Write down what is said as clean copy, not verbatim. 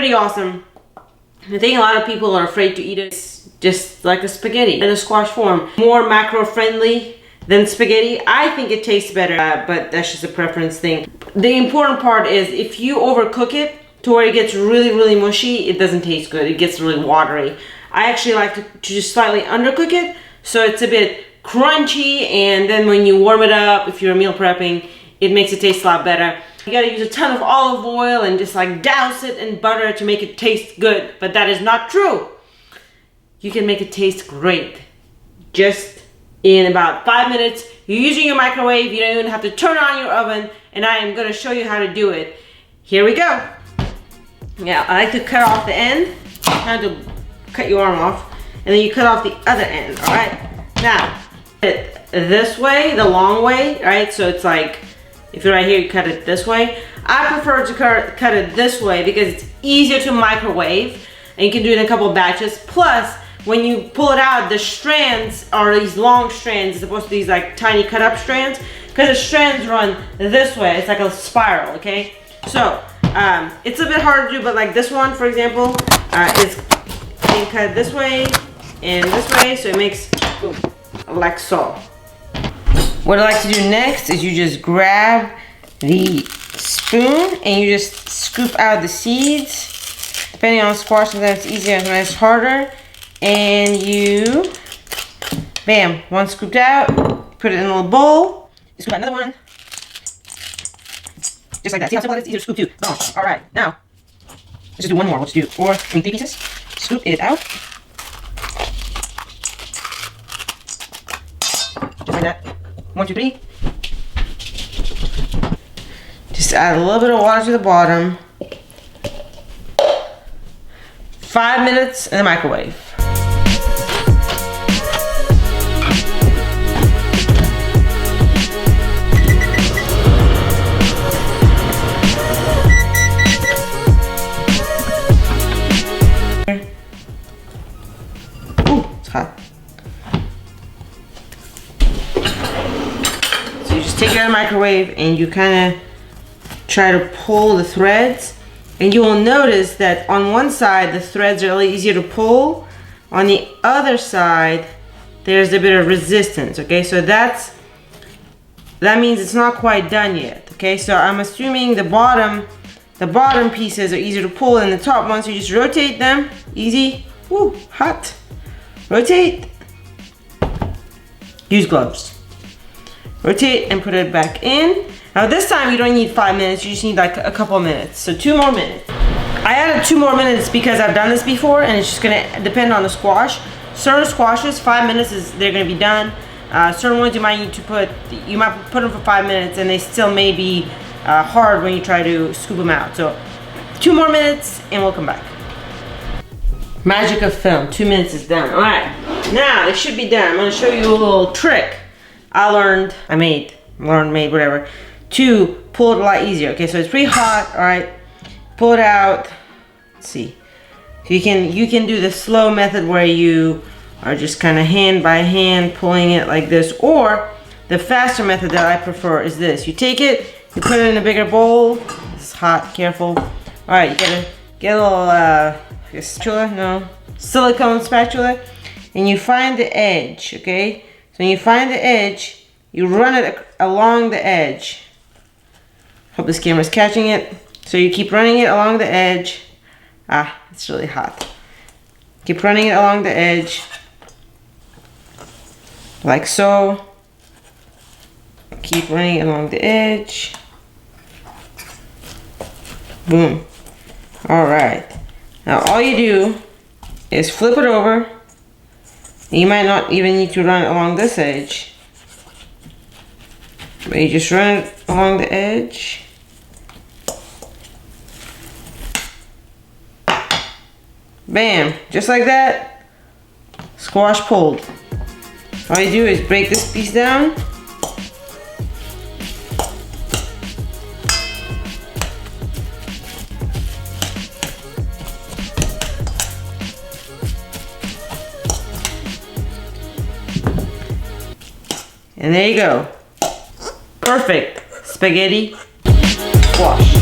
pretty awesome. I think a lot of people are afraid to eat it. It's just like a spaghetti in a squash form. More macro friendly than spaghetti. I think it tastes better, but that's just a preference thing. The important part is if you overcook it to where it gets really, really mushy, it doesn't taste good. It gets really watery. I actually like to just slightly undercook it so it's a bit crunchy, and then when you warm it up, if you're meal prepping, it makes it taste a lot better. You gotta use a ton of olive oil and just like douse it in butter to make it taste good, but that is not true. You can make it taste great just in about 5 minutes. You're using your microwave, you don't even have to turn on your oven, and I am gonna show you how to do it. Here we go. Yeah, I like to cut off the end, kind of cut your arm off, and then you cut off the other end, all right? Now, this way, the long way, right? So it's like, if you're right here, you cut it this way. I prefer to cut it this way because it's easier to microwave, and you can do it in a couple of batches. Plus, when you pull it out, the strands are these long strands as opposed to these like tiny cut up strands, because the strands run this way. It's like a spiral, okay? So, it's a bit hard to do, but like this one, for example, is being cut this way and this way, so it makes like so. What I like to do next is you just grab the spoon and you just scoop out the seeds. Depending on squash, sometimes it's easier, sometimes it's harder. And you, bam, one scooped out, put it in a little bowl. You scoop out another one. Just like that. See how simple it is? Easier to scoop too. Boom. All right, now, let's just do one more. We'll just do 4 in 3 pieces. Scoop it out. Just like that. 1, 2, 3. Just add a little bit of water to the bottom. 5 minutes in the microwave. Ooh, it's hot. Take it out of the microwave and you kind of try to pull the threads, and you will notice that on one side the threads are a little easier to pull. On the other side there's a bit of resistance, okay? So that means it's not quite done yet, okay? So I'm assuming the bottom pieces are easier to pull than the top ones, so you just rotate them, easy. Ooh, hot. Rotate. Use gloves. Rotate and put it back in. Now this time you don't need 5 minutes, you just need like a couple of minutes. So 2 more minutes. I added 2 more minutes because I've done this before, and it's just gonna depend on the squash. Certain squashes, 5 minutes they're gonna be done. Certain ones you might need to put them for 5 minutes and they still may be hard when you try to scoop them out. So 2 more minutes and we'll come back. Magic of film, 2 minutes is done. All right, now it should be done. I'm gonna show you a little trick made whatever, to pull it a lot easier. Okay, so it's pretty hot, all right, pull it out. Let's see, so you can do the slow method where you are just kind of hand by hand pulling it like this, or the faster method that I prefer is this. You take it, you put it in a bigger bowl. It's hot, careful. All right, you gotta get a little silicone spatula, and you find the edge, okay? So when you find the edge, you run it along the edge. Hope this camera's catching it. So you keep running it along the edge. It's really hot. Keep running it along the edge. Like so. Keep running it along the edge. Boom. Alright. Now all you do is flip it over. You might not even need to run it along this edge, but you just run it along the edge. Bam, just like that, squash pulled. All you do is break this piece down. And there you go. Perfect spaghetti squash.